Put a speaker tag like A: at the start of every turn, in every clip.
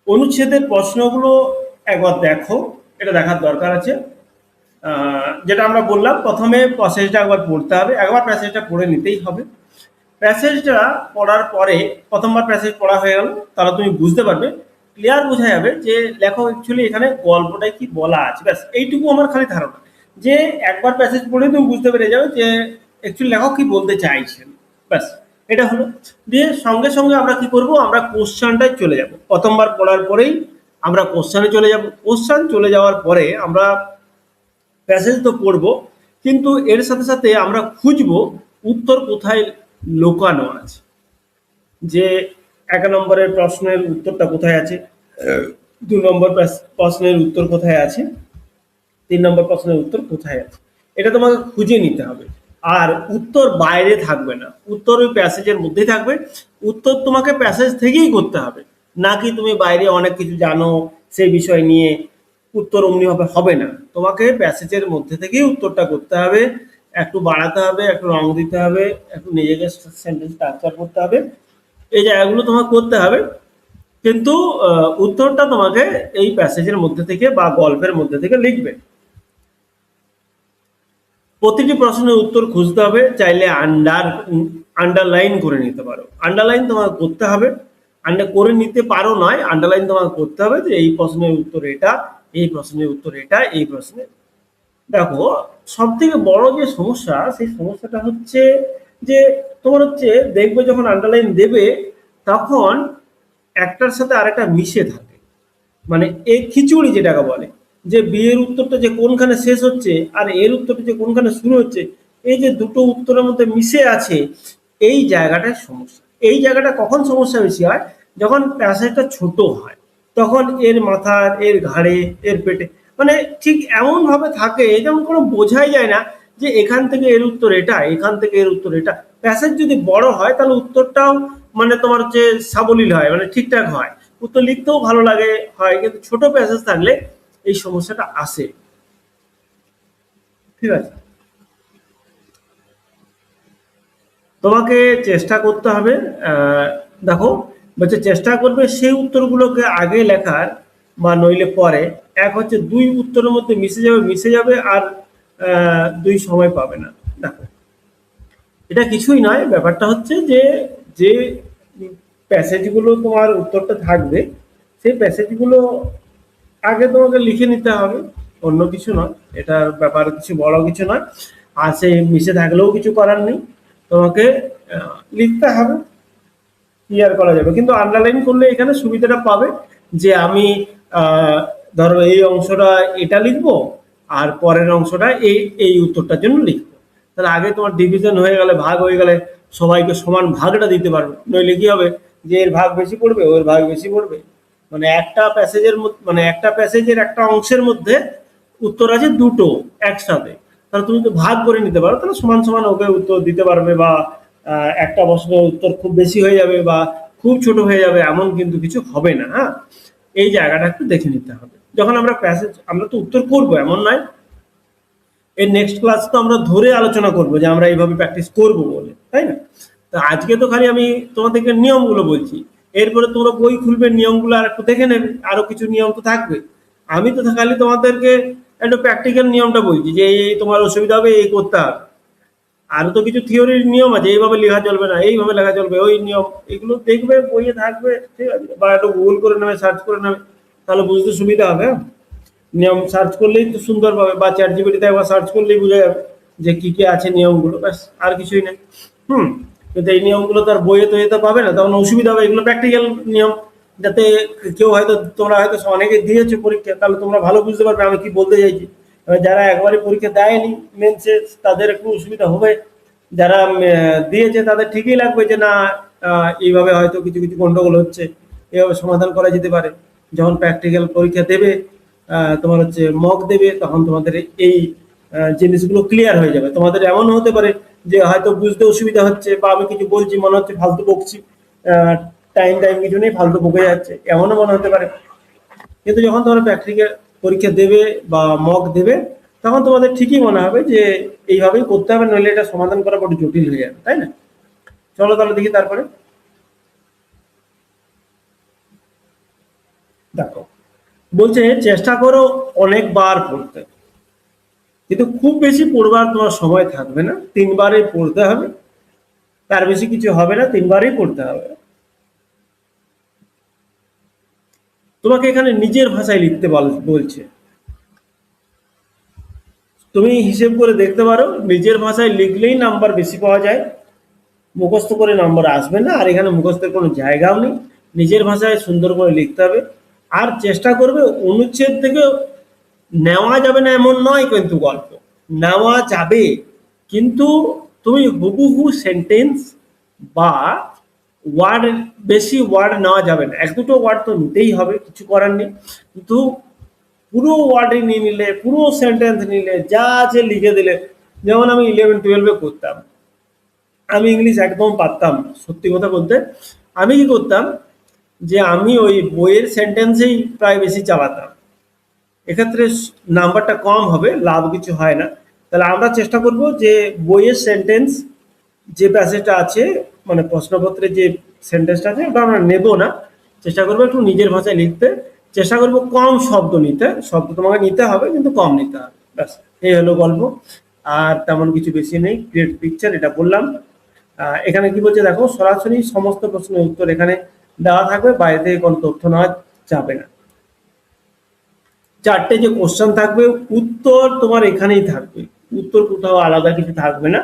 A: অনুচ্ছেদের প্রশ্নগুলো একবার দেখো, এটা দেখার দরকার আছে। যেটা আমরা বললাম, প্রথমে প্যাসেজটা একবার পড়তে হবে, একবার প্যাসেজটা পড়ে নিতেই হবে। প্যাসেজটা পড়ার পরে, প্রথমবার প্যাসেজ পড়া হয়ে গেল, তাহলে তুমি বুঝতে পারবে, ক্লিয়ার বোঝা যাবে যে লেখক অ্যাকচুয়ালি এখানে গল্পটাই কি বলা আছে। ব্যাস এইটুকু আমার খালি ধারণা, যে একবার প্যাসেজ পড়ে তুমি বুঝতে পেরে যাবে যে অ্যাকচুয়ালি লেখক কি বলতে চাইছেন। ব্যাস এটা হলো। দিয়ে সঙ্গে সঙ্গে আমরা কি করব, আমরা কোশ্চেনটায় চলে যাব। প্রথমবার পড়ার পরেই আমরা কোশ্চেনে চলে যাব। কোশ্চেন চলে যাওয়ার পরে আমরা প্যাসেজ তো পড়বো, কিন্তু এর সাথে সাথে আমরা খুঁজবো উত্তর কোথায় লুকানো আছে। যে ১ নম্বরের প্রশ্নের উত্তরটা কোথায় আছে, ২ নম্বর প্রশ্নের উত্তর কোথায় আছে, ৩ নম্বর প্রশ্নের উত্তর কোথায় আছে, এটা তোমাকে খুঁজে নিতে হবে। আর উত্তর বাইরে থাকবে না, উত্তর ওই প্যাসেজের মধ্যেই থাকবে। উত্তর তোমাকে প্যাসেজ থেকেই করতে হবে, নাকি তুমি বাইরে অনেক কিছু জানো সেই বিষয় নিয়ে উত্তর অমনিভাবে হবে না। তোমাকে প্যাসেজের মধ্যে থেকেই উত্তরটা করতে হবে, একটু বাড়াতে হবে, একটু রং দিতে হবে, একটু নিজেকে সেন্টেন্স স্ট্রাকচার করতে হবে, এই জায়গাগুলো তোমাকে করতে হবে। কিন্তু উত্তরটা তোমাকে এই প্যাসেজের মধ্যে থেকে বা গল্পের মধ্যে থেকে লিখবে। প্রতিটি প্রশ্নের উত্তর খুঁজতে হবে, চাইলে আন্ডারলাইন করে নিতে পারো। আন্ডারলাইন তোমাকে করতে হবে, করে নিতে পারো নয়, আন্ডারলাইন তোমাকে করতে হবে যে এই প্রশ্নের উত্তর এটা, এই প্রশ্নের উত্তর এটা, এই প্রশ্নের। দেখো, সব থেকে বড় যে সমস্যা, সেই সমস্যাটা হচ্ছে যে তোমার হচ্ছে দেখবে যখন আন্ডারলাইন দেবে, তখন একটার সাথে আরেকটা মিশে থাকে। মানে এই খিচুড়ি যেটাকে বলে, যে বিয়ের উত্তরটা যে কোনখানে শেষ হচ্ছে আর এর উত্তরটা যে কোনখানে শুরু হচ্ছে, এই যে দুটো উত্তরের মধ্যে মিশে আছে, এই জায়গাটায় সমস্যা। এই জায়গাটা কখন সমস্যা বেশি হয়, যখন প্যাসেজটা ছোট হয়, তখন এর মাথার, এর ঘাড়ে, এর পেটে, মানে ঠিক এমন ভাবে থাকে যেমন কোনো বোঝাই যায় না যে এখান থেকে এর উত্তর এটা, এখান থেকে এর উত্তর এটা। প্যাসেজ যদি বড় হয় তাহলে উত্তরটাও মানে তোমার হচ্ছে সাবলীল হয়, মানে ঠিকঠাক হয়, উত্তর লিখতেও ভালো লাগে হয়। কিন্তু ছোট প্যাসেজ থাকলে এই সমস্যাটা আসে। ঠিক আছে, তোমাকে চেষ্টা করতে হবে। দেখো, বলছে চেষ্টা করবে সেই উত্তরগুলোকে আগে লেখার, বা নইলে পরে। এক হচ্ছে দুই উত্তরের মধ্যে মিশে যাবে, আর দুই সময় পাবে না। দেখো, এটা কিছুই নয়, ব্যাপারটা হচ্ছে যে যে প্যাসেজগুলো তোমার উত্তরটা থাকবে, সেই প্যাসেজগুলো আগে তোমাকে লিখে নিতে হবে, অন্য কিছু নয়। এটার ব্যাপার কিছু বড় কিছু নয়। আর সে মিশে থাকলেও কিছু করার নেই, তোমাকে লিখতে হবে, ক্লিয়ার করা যাবে। কিন্তু আন্ডারলাইন করলে এখানে সুবিধাটা পাবে, যে আমি আহ, ধরো এই অংশটা এটা লিখবো, আর পরের অংশটা এই এই উত্তরটার জন্য লিখবো। তাহলে আগে তোমার ডিভিশন হয়ে গেলে, ভাগ হয়ে গেলে, সবাইকে সমান ভাগটা দিতে পারবে। নইলে কি হবে, যে এর ভাগ বেশি পড়বে, ওর ভাগ বেশি পড়বে। মানে একটা প্যাসেজের মধ্যে, মানে একটা প্যাসেজের একটা অংশের মধ্যে উত্তর আছে দুটো একসাথে, তাহলে তুমি তো ভাগ করে নিতে পারো, তাহলে সমান সমান ওকে উত্তর দিতে পারবে। বা একটা প্রশ্নের উত্তর খুব বেশি হয়ে যাবে বা খুব ছোট হয়ে যাবে, এমন কিন্তু কিছু হবে না। হ্যাঁ, এই জায়গাটা একটু দেখে নিতে হবে। যখন আমরা প্যাসেজ, আমরা তো উত্তর করবো এমন নয়, এর নেক্সট ক্লাস তো আমরা ধরে আলোচনা করবো যে আমরা এইভাবে প্র্যাকটিস করবো বলে, তাই না? তো আজকে তো খালি আমি তোমাদেরকে নিয়মগুলো বলছি, এরপরে তোমরা বই খুলবে, নিয়মগুলো আর একটু দেখে নেবে, আরো কিছু নিয়ম তো থাকবে। আমি তো খালি তোমাদেরকে একটু প্র্যাকটিক্যাল নিয়মটা বলছি, যে এই তোমার অসুবিধা হবে, এই করতে হবে। আরো তো কিছু থিওরির নিয়ম আছে, এইভাবে লেখা চলবে না, এইভাবে লেখা চলবে, ওই নিয়ম, এগুলো দেখবে বইয়ে থাকবে। ঠিক আছে, বা একটু গুগল করে নেবে, সার্চ করে নেবে, তাহলে বুঝতে সুবিধা হবে। হ্যাঁ? নিয়ম সার্চ করলেই তো সুন্দর পাবে, বা চ্যাট জিপিটিতে একবার সার্চ করলেই বোঝা যাবে যে কি কি আছে নিয়মগুলো, ব্যাস আর কিছুই নেই। হুম। কিন্তু এই নিয়মগুলো তো আর বইয়ে তো এতে পাবে না, তখন অসুবিধা হবে। এগুলো প্র্যাকটিক্যাল নিয়ম, যাতে কেউ হয়তো, তোমরা হয়তো অনেকে দিয়েছো পরীক্ষা, তাহলে তোমরা ভালো বুঝতে পারবে আমি কি বলতে চাইছি। এবার যারা একবারে পরীক্ষা দেয়নি মেনসে, তাদের একটু অসুবিধা হবে। যারা দিয়েছে তাদের ঠিকই লাগবে যে না, এইভাবে হয়তো কিছু কিছু গন্ডগোল হচ্ছে, এভাবে সমাধান করা যেতে পারে। যখন প্র্যাকটিক্যাল পরীক্ষা দেবে, তোমার হচ্ছে মক দেবে, তখন তোমাদের এই জিনিসগুলো ক্লিয়ার হয়ে যাবে। তোমাদের এমন হতে পারে যে হয়তো বুঝতে অসুবিধা হচ্ছে, বা আমি কিছু বলছি মনে হচ্ছে ফালতু বকছি, টাইম টাইম কিছু নেই, ফালতু বকে যাচ্ছে, এমনও মনে হতে পারে। কিন্তু যখন তোমরা প্র্যাকটিক্যাল পরীক্ষা দেবে বা মক দেবে, তখন তোমাদের ঠিকই মনে হবে যে এইভাবেই করতে হবে, নইলে এটা সমাধান করা বড় জটিল হয়ে যাবে, তাই না? চলো তাহলে দেখি তারপরে। দেখো, বলছে চেষ্টা করো অনেকবার পড়তে, কিন্তু খুব বেশি পড়বার তোমার সময় থাকবে না, তিনবারই পড়তে হবে, তার বেশি কিছু হবে না, তিনবারই পড়তে হবে। তোমাকে এখানে নিজের ভাষায় লিখতে বলছে। তুমি হিসেব করে দেখতে পারো, নিজের ভাষায় লিখলেই নাম্বার বেশি পাওয়া যায়, মুখস্থ করে নম্বর আসবে না, আর এখানে মুখস্থের কোনো জায়গাও নেই। নিজের ভাষায় সুন্দর করে লিখতে হবে। আর চেষ্টা করবে অনুচ্ছেদ থেকে নেওয়া যাবে না এমন নয়, কিন্তু গল্প নেওয়া যাবে, কিন্তু তুমি হুবহু সেন্টেন্স বা ওয়ার্ড, বেশি ওয়ার্ড নেওয়া যাবে না, এক দুটো ওয়ার্ড তো নিতেই হবে, কিছু করার নেই। কিন্তু পুরো ওয়ার্ডে নিয়ে নিলে, পুরো সেন্টেন্স নিলে, যা আছে লিখে দিলে, যেমন আমি 11-12 করতাম, আমি ইংলিশ একদম পারতাম না। সত্যি কথা বলতে, আমি কি করতাম, যে আমি ওই বইয়ের সেন্টেন্সেই প্রায় বেশি চালাতাম। এক্ষেত্রে নাম্বারটা কম হবে, লাভ কিছু হয় না। তাহলে আমরা চেষ্টা করব যে বইয়ের সেন্টেন্স, যে প্যাসেজটা আছে, মানে প্রশ্নপত্রে যে সেন্টেন্সটা আছে ওটা আমরা নেব না, চেষ্টা করবো একটু নিজের ভাষায় লিখতে, চেষ্টা করবো কম শব্দ নিতে, শব্দ তোমাকে নিতে হবে কিন্তু কম নিতে হবে, ব্যাস। এই হলো গল্প, আর তেমন কিছু বেশি নেই। ক্রিয়েট পিকচার এটা বললাম। এখানে কি বলছে দেখো, সরাসরি সমস্ত প্রশ্নের উত্তর এখানে দেওয়া থাকবে, বাইরে থেকে কোনো তথ্য নেওয়া যাবে না। চারটে যে কোশ্চেন থাকবে, উত্তর তোমার এখানেই থাকবে, উত্তর কোথাও আলাদা কিছু থাকবে না,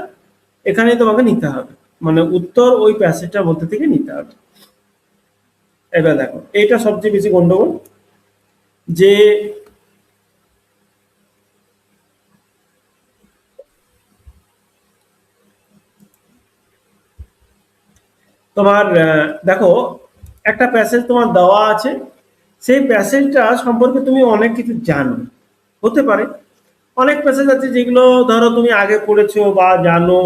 A: এখানেই তোমাকে নিতে হবে, মানে উত্তর ওই প্যাসেজটার মধ্যে থেকে নিতে হবে। এবার দেখো, এইটা সবচেয়ে বেশি গন্ডগোল, যে তোমার দেখো, একটা প্যাসেজ তোমার দেওয়া আছে, সেই প্যাসেজটা সম্পর্কে তুমি অনেক কিছু জানো, হতে পারে অনেক প্যাসেজ আছে যেগুলো ধরো তুমি আগে পড়েছো বা জানো,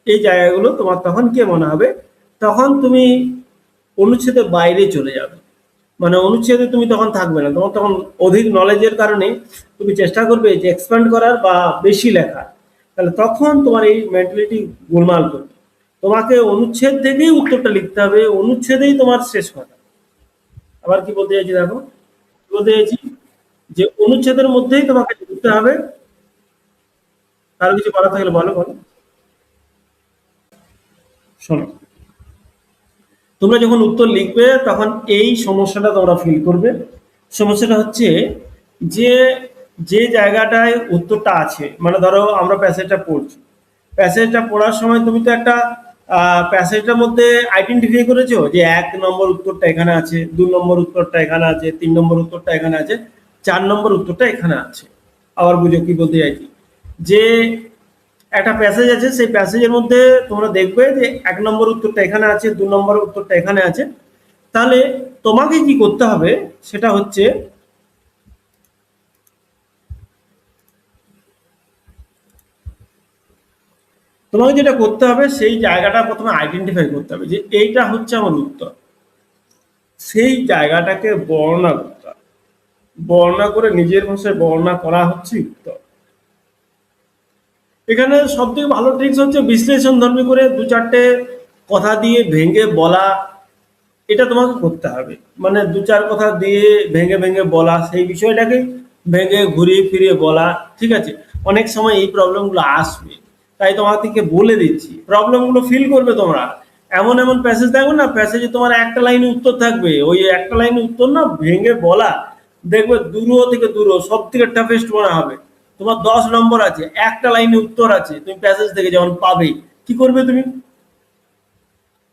A: এই জায়গাগুলো তোমার তখন কি মনে হবে, তখন তুমি অনুচ্ছেদের বাইরে চলে যাবে, মানে অনুচ্ছেদে তুমি তখন থাকবে না, তোমার তখন অধিক নলেজের কারণে তুমি চেষ্টা করবে যে এক্সপ্যান্ড করার বা বেশি লেখার, তাহলে তখন তোমার এই মেন্টালিটি গোলমাল করবে। তোমাকে অনুচ্ছেদ থেকেই উত্তরটা লিখতে হবে, অনুচ্ছেদেই তোমার শেষ কথা। আবার কি বলতে চাইছি দেখো, কি বলতে চাইছি, যে অনুচ্ছেদের মধ্যেই তোমাকে লিখতে হবে। কারো কিছু বলা থাকলে বলো বলো। শোনো, তোমরা যখন উত্তর লিখবে তখন এই সমস্যাটা তোমরা ফিল করবে। সমস্যাটা হচ্ছে যে, যে জায়গাটায় উত্তরটা আছে, মানে ধরো আমরা প্যাসেজটা পড়ছি, প্যাসেজটা পড়ার সময় তুমি তো একটা প্যাসেজটার মধ্যে আইডেন্টিফাই করেছো যে 1 নম্বর উত্তরটা এখানে আছে, 2 নম্বর উত্তরটা এখানে আছে, 3 নম্বর উত্তরটা এখানে আছে, 4 নম্বর উত্তরটা এখানে আছে। আবার বুঝো কি বলতে চাইছি, যে একটা প্যাসেজ আছে, সেই প্যাসেজের মধ্যে তোমরা দেখবে যে 1 নম্বর উত্তরটা এখানে আছে, 2 নম্বর উত্তরটা এখানে আছে। তাহলে তোমাকে কি করতে হবে, সেটা হচ্ছে তোমাকে যেটা করতে হবে, সেই জায়গাটা প্রথমে আইডেন্টিফাই করতে হবে যে এইটা হচ্ছে আমার উত্তর, সেই জায়গাটাকে বর্ণনা করতে হবে, বর্ণনা করে নিজের ভাষায় বর্ণনা করা হচ্ছে উত্তর। এখানে সব থেকে ভালো ট্রিক্স হচ্ছে বিশ্লেষণ ধর্মী করে দু চারটে কথা দিয়ে ভেঙে বলা, এটা তোমাকে করতে হবে, মানে দু চার কথা দিয়ে ভেঙে ভেঙে বলা, সেই বিষয়টাকে ভেঙে ঘুরিয়ে ফিরিয়ে বলা। ঠিক আছে, অনেক সময় এই প্রবলেমগুলো আসবে, তাই তোমাদেরকে বলে দিচ্ছি, প্রবলেমগুলো ফিল করবে তোমরা। এমন এমন প্যাসেজ দেখবে না, প্যাসেজে তোমার একটা লাইনে উত্তর থাকবে, ওই একটা লাইনে উত্তর না ভেঙে বলা, দেখবে দূর থেকে দূর সব থেকে টাফেস্ট মনে হবে। তোমার 10 নম্বর আছে, একটা লাইনে উত্তর আছে, তুমি প্যাসেজ থেকে যখন পাবে, কি করবে তুমি,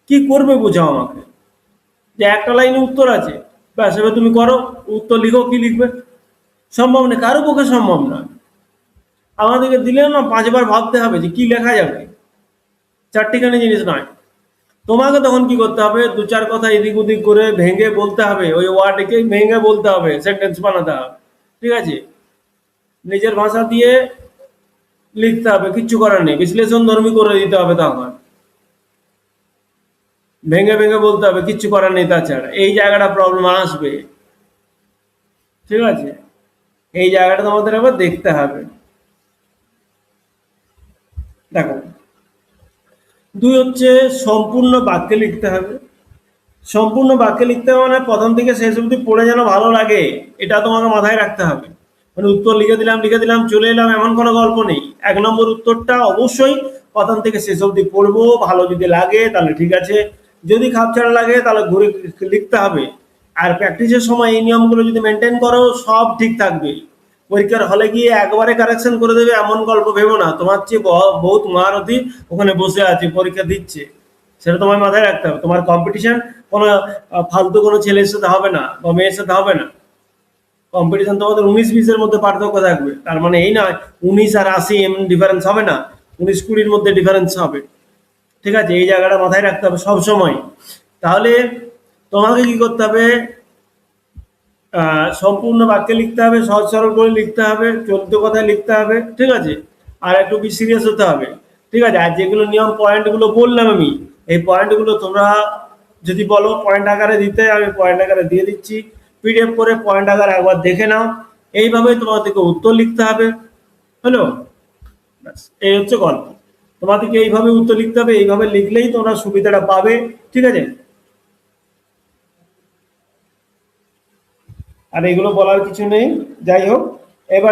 A: কি করবে বোঝাও আমাকে, যে একটা লাইনে উত্তর আছে, ব্যাস এবার তুমি করো, উত্তর লিখো, কি লিখবে, সম্ভব না, কারো পক্ষে সম্ভব না। আমাদেরকে দিলে না 5বার ভাবতে হবে যে কি লেখা যাবে, চারটিখানি জিনিস নয়। তোমাকে তখন কি করতে হবে, দু চার কথা এদিক ওদিক করে ভেঙে বলতে হবে, ওই ওয়ার্ডকে ভেঙে বলতে হবে, সেন্টেন্স বানাতে হবে। ঠিক আছে, নিজের ভাষা দিয়ে লিখতে হবে, কিচ্ছু করার নেই, বিশ্লেষণ ধর্মী করে দিতে হবে, তখন ভেঙে ভেঙে বলতে হবে, কিচ্ছু করার নেই, তাছাড়া এই জায়গাটা প্রবলেম আসবে। ঠিক আছে, এই জায়গাটা তোমাদের আবার দেখতে হবে। দেখো, দুই হচ্ছে সম্পূর্ণ বাক্যে লিখতে হবে, সম্পূর্ণ বাক্যে লিখতে হবে মানে প্রথম থেকে শেষ অবধি পড়ে যেন ভালো লাগে, এটা তোমাকে মাথায় রাখতে হবে। মানে উত্তর লিখে দিলাম চলে এলাম, এমন কোনো গল্প নেই। 1 নম্বর উত্তরটা অবশ্যই প্রথম থেকে শেষ অবধি পড়বো, ভালো যদি লাগে তাহলে ঠিক আছে, যদি খাপছাড়া লাগে তাহলে ঘুরে লিখতে হবে। আর প্র্যাকটিসের সময় এই নিয়মগুলো যদি মেনটেন করো সব ঠিক থাকবে। পরীক্ষার হলে গিয়ে একবারে কারেকশন করে দেবে এমন গল্প ভেবো না, তোমার চেয়ে বহুত মহারথী ওখানে বসে আছে পরীক্ষা দিচ্ছে, সেটা তোমার মাথায় রাখতে হবে। তোমার কম্পিটিশন কোনো ফালতু কোনো ছেলের সাথে হবে না বা মেয়ের সাথে হবে না। কম্পিটিশন তোমাদের 19-20-এর মধ্যে পার্থক্য থাকবে, তার মানে এই নয় 19 আর 80 এমন ডিফারেন্স হবে না, 19-20-র মধ্যে ডিফারেন্স হবে। ঠিক আছে, এই জায়গাটা মাথায় রাখতে হবে সব সময়। তাহলে তোমাকে কি করতে হবে, সম্পূর্ণ বাক্যে লিখতে হবে, সহজ সরল করে লিখতে হবে, চলিত কথায় লিখতে হবে, ঠিক আছে। আর একটু কি সিরিয়াস হতে হবে, ঠিক আছে। আর যেগুলো নিয়ম পয়েন্টগুলো বললাম আমি, এই পয়েন্টগুলো তোমরা যদি বলো পয়েন্ট আকারে দিতে, আমি পয়েন্ট আকারে দিয়ে দিচ্ছি। পিডিএফ করে পয়েন্ট আকারে একবার দেখে নাও। এইভাবেই তোমাদেরকে উত্তর লিখতে হবে। হলো, ব্যাস এই হচ্ছে গল্প। তোমাদেরকে এইভাবে উত্তর লিখতে হবে, এইভাবে লিখলেই তোমরা সুবিধাটা পাবে, ঠিক আছে। আর এগুলো বলার কিছু নেই, যাই হোক। এবার